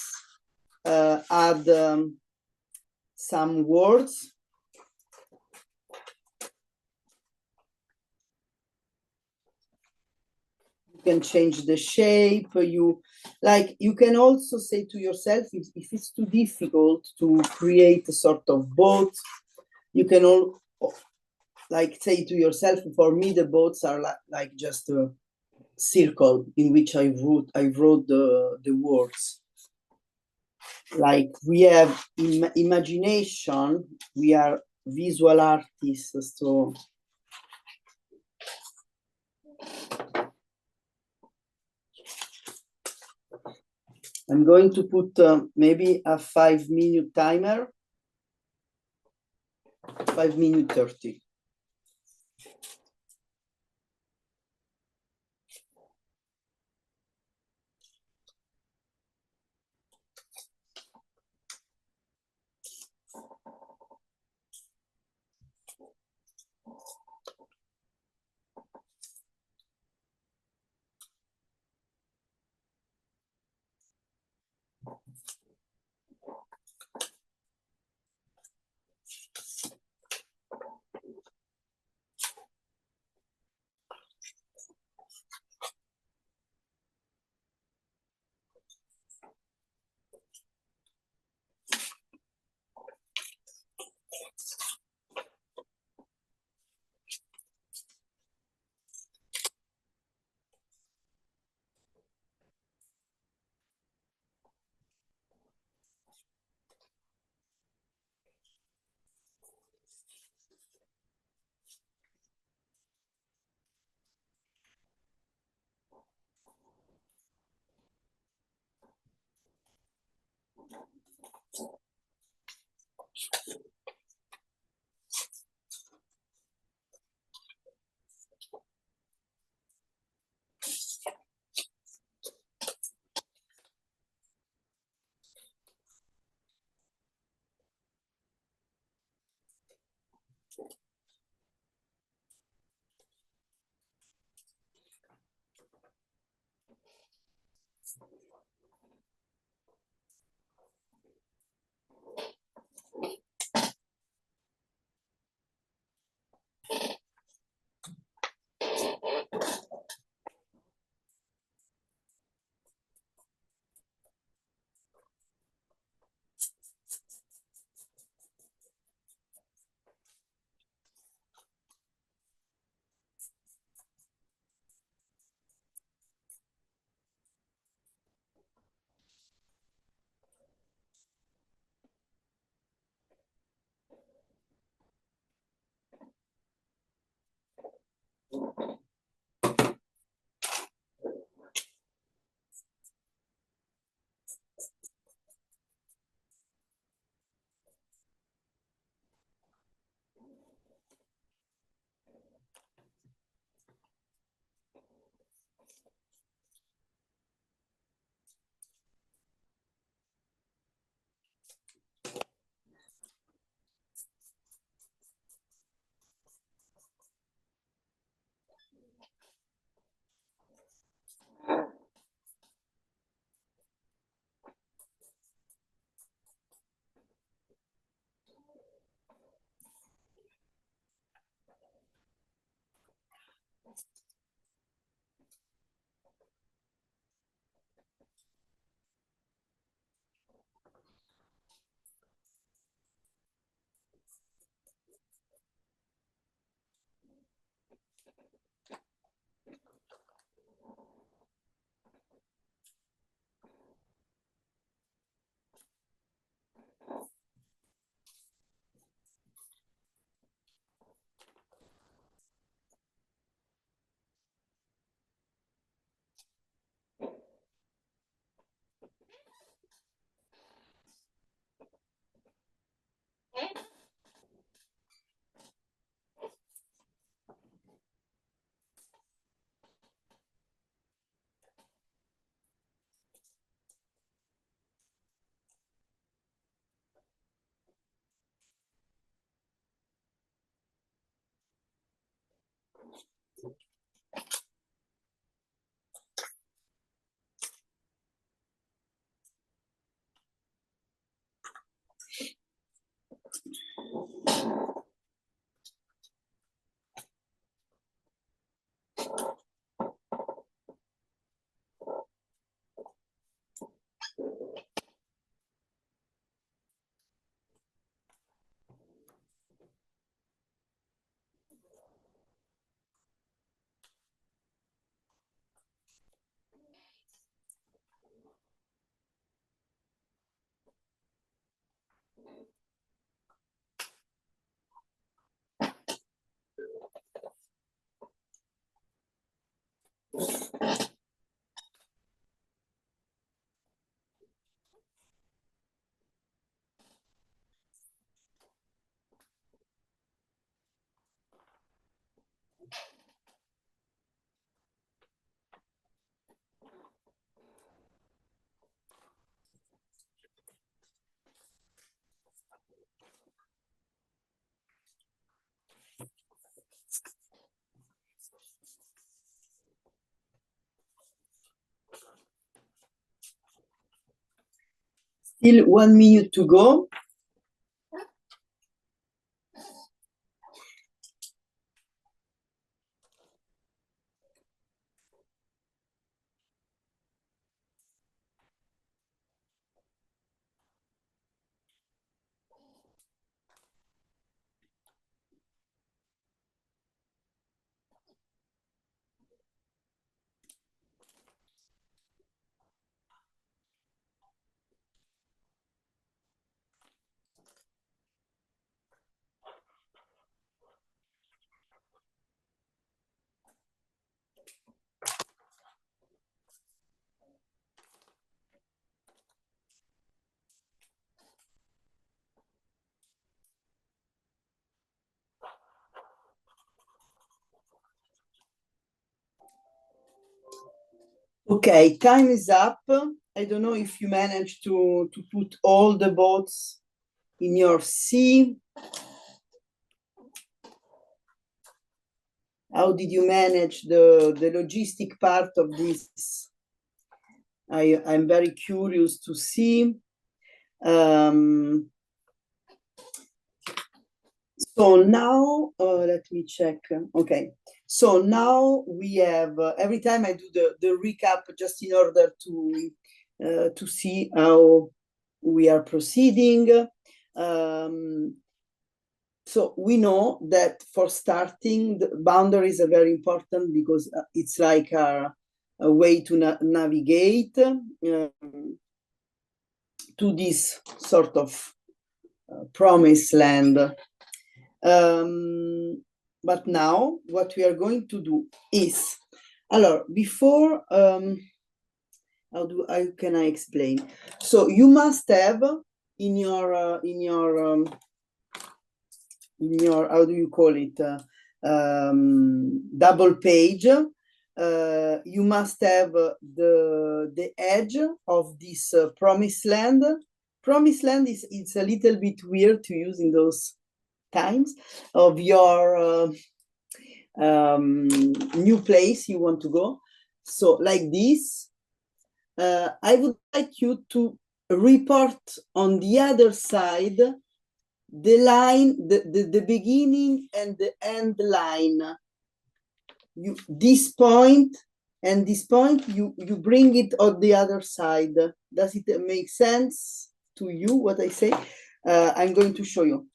add some words. You can change the shape. You can also say to yourself, if it's too difficult to create a sort of boat, you can all say to yourself, for me the boats are like just a circle in which I wrote the words. Like we have imagination, we are visual artists, so I'm going to put maybe a 5-minute timer, 5 minutes 30. Still 1 minute to go. Okay, time is up. I don't know if you managed to put all the boats in your sea. How did you manage the logistic part of this? I'm very curious to see. So now, let me check. Okay, so now we have, every time I do the recap just in order to see how we are proceeding. So we know that for starting, the boundaries are very important because it's like a way to navigate to this sort of promised land. But now what we are going to do is, before, how can I explain? So you must have in your how do you call it, double page, you must have the edge of this promised land. Promised land it's a little bit weird to use in those times of your new place you want to go. So like this, I would like you to report on the other side the line, the beginning and the end line. This point and this point, you bring it on the other side. Does it make sense to you what I say? I'm going to show you.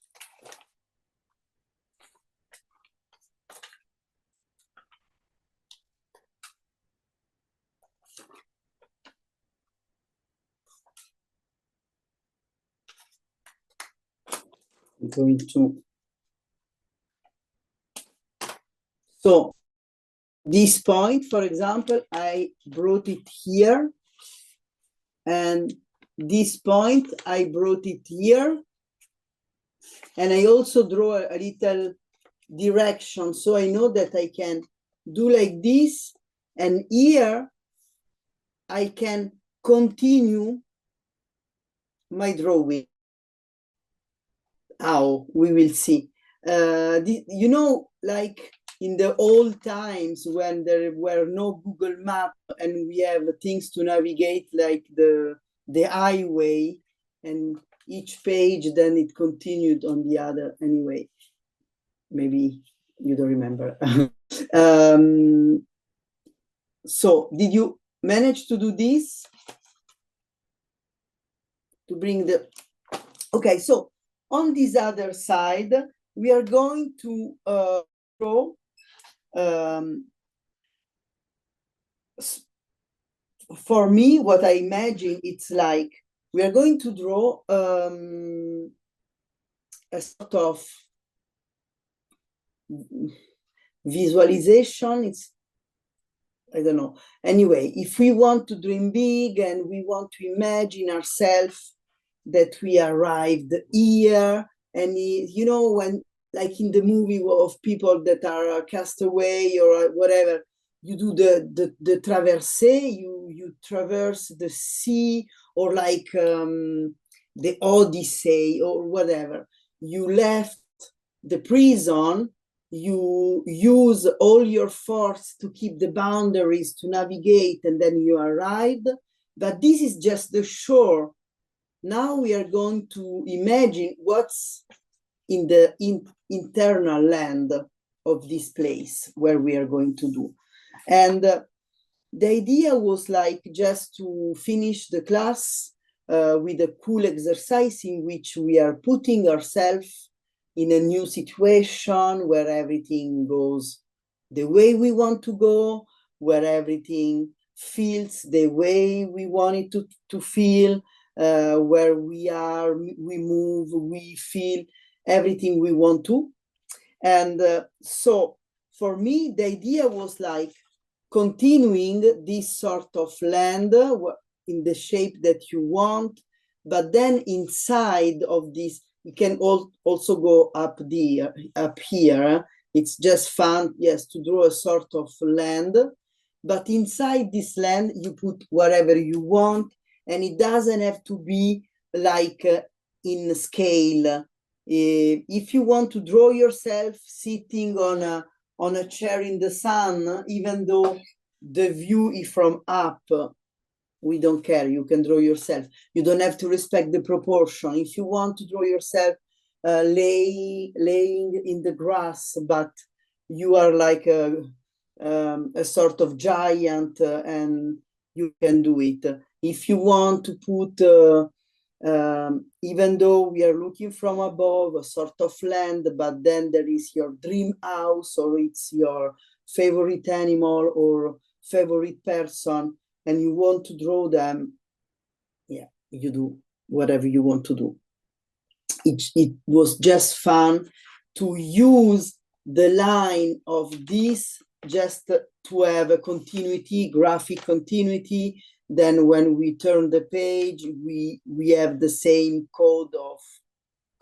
I'm going to. So this point, for example, I brought it here, and this point I brought it here, and I also draw a little direction, so I know that I can do like this, and here I can continue my drawing. How we will see. You know, like in the old times when there were no Google Map and we have things to navigate, like the highway, and each page then it continued on the other. Anyway, maybe you don't remember. So did you manage to do this? To bring the, okay, so on this other side, we are going to draw, for me, what I imagine it's like, we are going to draw a sort of visualization. It's, I don't know. Anyway, if we want to dream big and we want to imagine ourselves that we arrived here, and you know, when like in the movie of people that are cast away or whatever, you do the traversée, you traverse the sea, or like the Odyssey or whatever. You left the prison, you use all your force to keep the boundaries, to navigate, and then you arrived. But this is just the shore. Now we are going to imagine what's in the internal land of this place where we are going to do. And the idea was like just to finish the class with a cool exercise in which we are putting ourselves in a new situation where everything goes the way we want to go, where everything feels the way we want it to feel, where we are, we move, we feel everything we want to. And so for me, the idea was like continuing this sort of land in the shape that you want, but then inside of this, you can also go up here. It's just fun, yes, to draw a sort of land but inside this land, you put whatever you want, and it doesn't have to be like in scale. If you want to draw yourself sitting on a chair in the sun, even though the view is from up, we don't care. You can draw yourself. You don't have to respect the proportion. If you want to draw yourself laying in the grass, but you are like a sort of giant, and you can do it. If you want to put, even though we are looking from above, a sort of land, but then there is your dream house, or it's your favorite animal or favorite person, and you want to draw them, yeah, you do whatever you want to do. It was just fun to use the line of this just to have a continuity, graphic continuity. Then when we turn the page, we have the same code of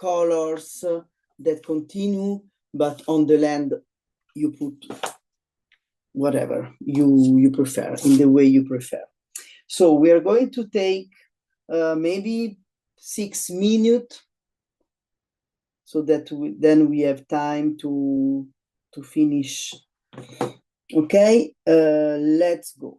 colors that continue, but on the land you put whatever you prefer, in the way you prefer. So we are going to take maybe 6 minutes, so that then we have time to finish. Okay, let's go.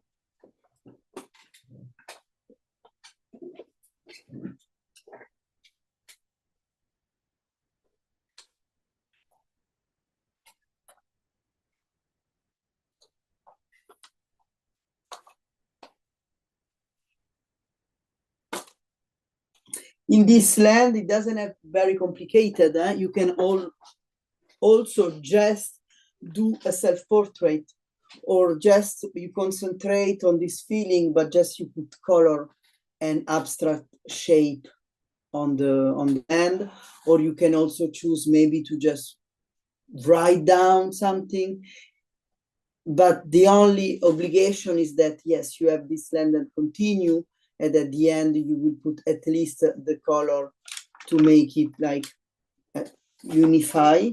In this land, it doesn't have very complicated. You can also just do a self-portrait, or just you concentrate on this feeling, but just you put color and abstract shape on the land. Or you can also choose maybe to just write down something. But the only obligation is that, yes, you have this land and continue, and at the end you will put at least the color to make it like unify.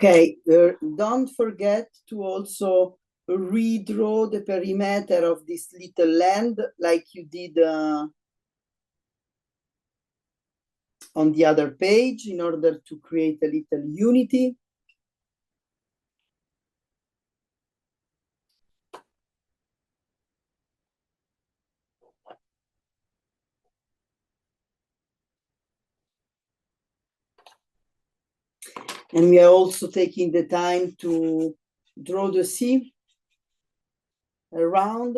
Okay, don't forget to also redraw the perimeter of this little land like you did on the other page in order to create a little unity. And we are also taking the time to draw the sea around.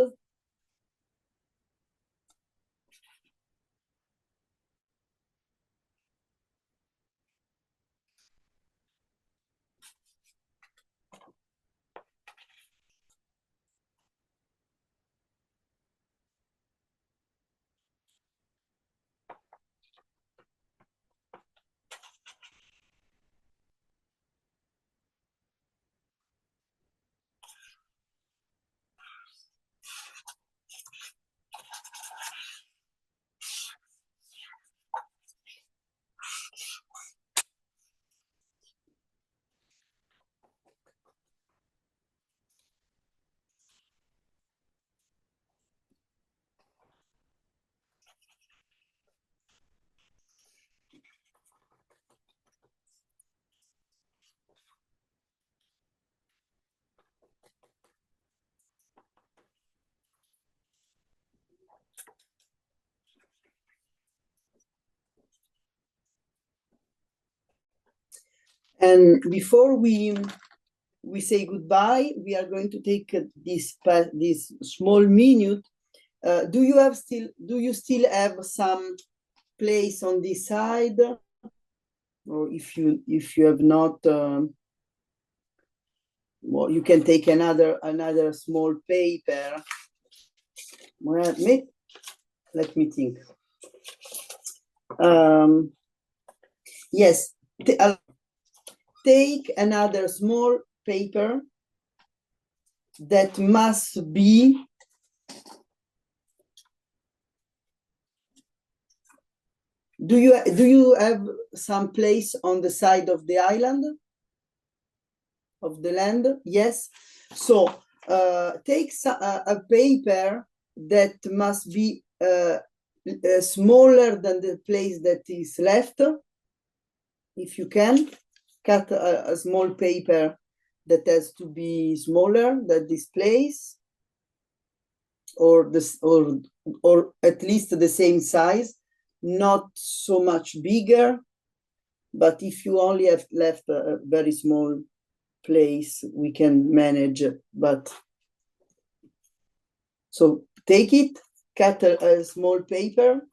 And before we say goodbye, we are going to take this small minute. Do you still have some place on this side? Or if you have not, well, you can take another small paper. Well, let me think. Yes, take another small paper that must be do you have some place on the side of the island of the land? Yes. So take a paper that must be smaller than the place that is left. If you can cut a small paper that has to be smaller than this place, or at least the same size, not so much bigger. But if you only have left a very small place, we can manage. But so take it, cut a small paper,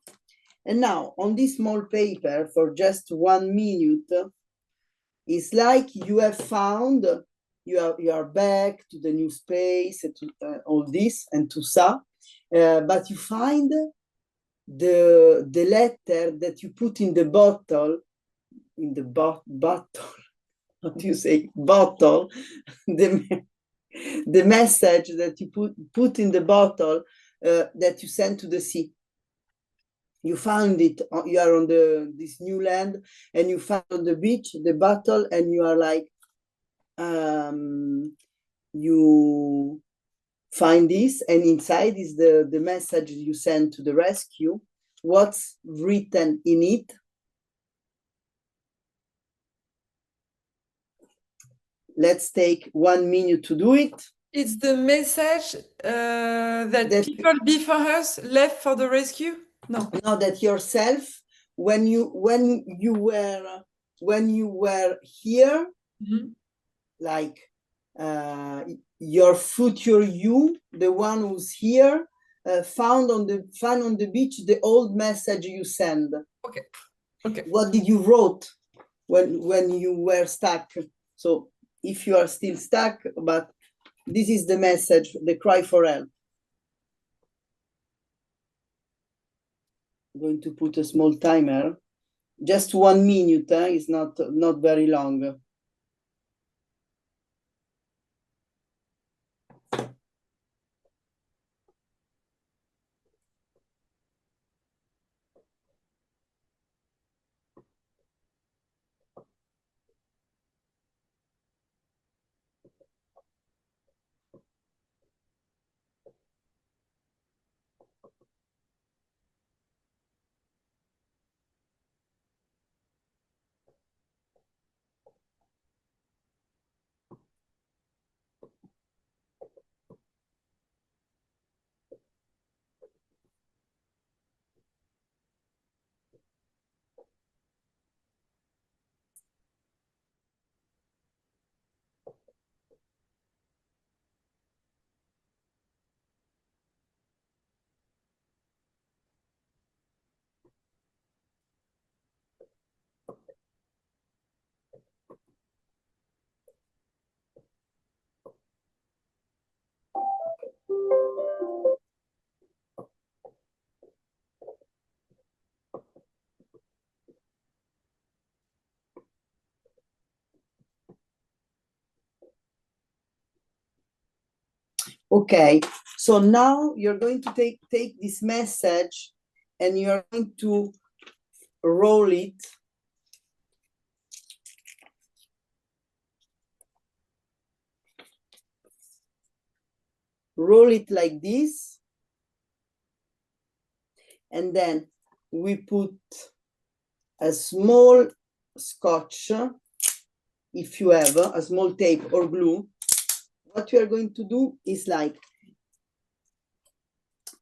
and now on this small paper for just 1 minute, it's like you have found you are back to the new space, to all this and to ça, but you find the letter that you put in the bottle, bottle. How do you say bottle? The message that you put in the bottle that you sent to the sea. You found it. You are on this new land, and you found on the beach the bottle, and you are like, you find this, and inside is the message you send to the rescue. What's written in it? Let's take 1 minute to do it. It's the message that people before us left for the rescue? No. No, that yourself, when you were here, mm-hmm. Like your future you, the one who's here, found on the beach the old message you send. Okay. Okay. What did you wrote when you were stuck? So if you are still stuck, but this is the message, the cry for help. I'm going to put a small timer, just 1 minute. It's not very long. Okay, so now you're going to take this message and you're going to roll it. Roll it like this. And then we put a small scotch, if you have a small tape or glue. What you are going to do is like,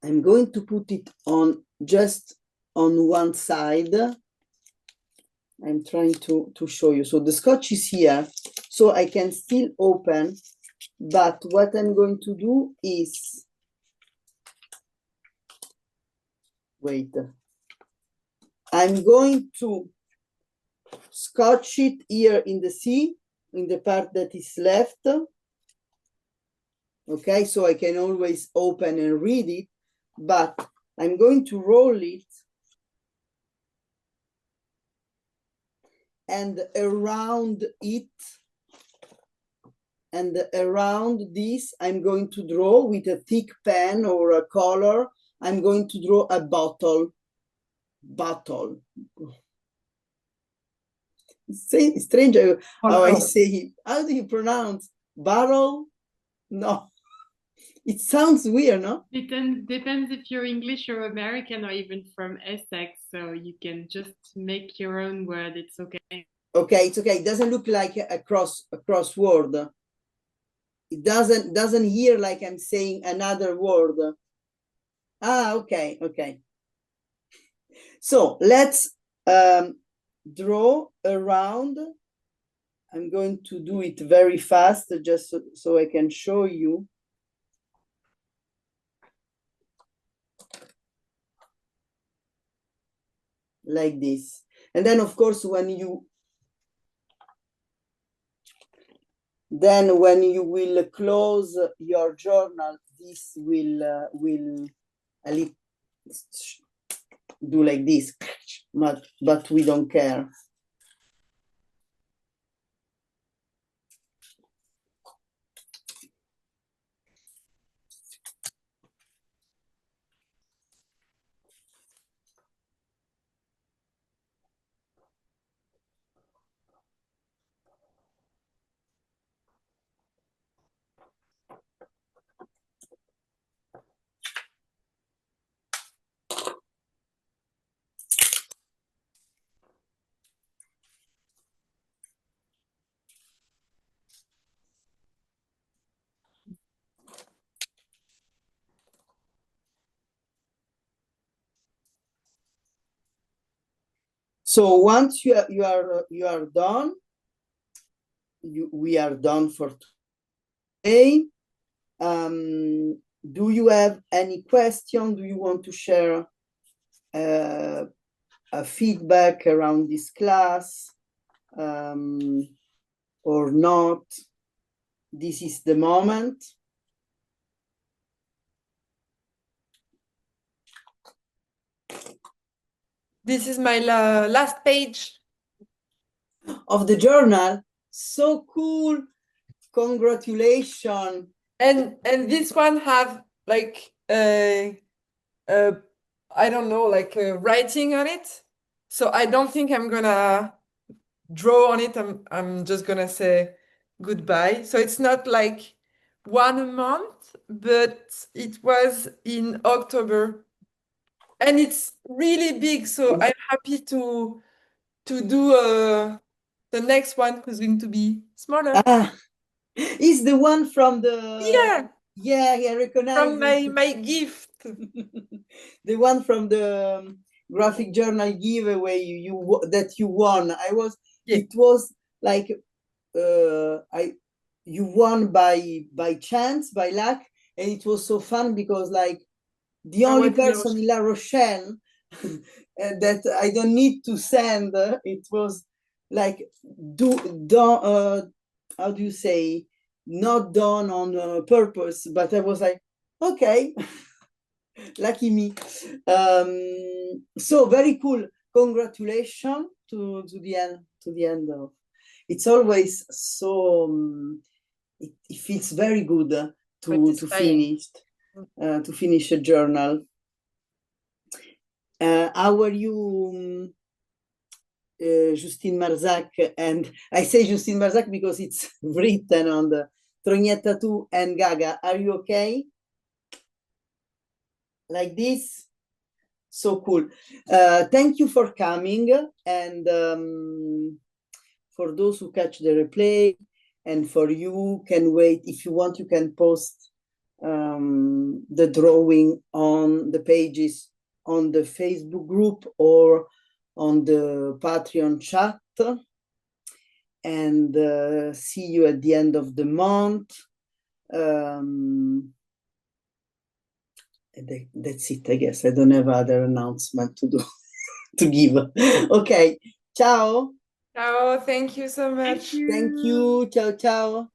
I'm going to put it on just on one side. I'm trying to show you. So the scotch is here, so I can still open, but what I'm going to do is, wait, I'm going to scotch it here in the C, in the part that is left. Okay, so I can always open and read it, but I'm going to roll it, and around it, and around this, I'm going to draw with a thick pen or a color. I'm going to draw a bottle. It's strange how I say it. How do you pronounce barrel? No. It sounds weird, no? Depends if you're English or American or even from Essex, so you can just make your own word. It's okay. Okay, it's okay. It doesn't look like a crossword. It doesn't hear like I'm saying another word. Ah, okay, okay. So let's draw around. I'm going to do it very fast, just so I can show you. Like this. And then, of course, when you will close your journal, this will do like this, but we don't care. So once you are done, we are done for today. Do you have any question? Do you want to share a feedback around this class or not? This is the moment. This is my last page of the journal. So cool. Congratulations. And this one have like I don't know, like writing on it. So I don't think I'm gonna draw on it. I'm just gonna say goodbye. So it's not like 1 month, but it was in October. And it's really big, so I'm happy to do the next one, who's going to be smaller. Ah, is the one from the yeah, I recognize from my gift. The one from the graphic journal giveaway that you won. It was like you won by chance, by luck, and it was so fun because like the only person in La Rochelle that I don't need to send. It was like how do you say, not done on purpose, but I was like, okay. Lucky me. So very cool. Congratulations to the end of. It's always so. It feels very good to Satisfying. finish a journal. How are you, Justine Marzac? And I say Justine Marzac because it's written on the Trognetta 2 and Gaga. Are you okay? Like this? So cool. Thank you for coming. And for those who catch the replay, and for you can wait, if you want, you can post the drawing on the pages on the Facebook group or on the Patreon chat. And see you at the end of the month. That's it, I guess. I don't have other announcement to do to give. Okay. Ciao. Ciao, thank you so much. Thank you. Thank you. Ciao, ciao.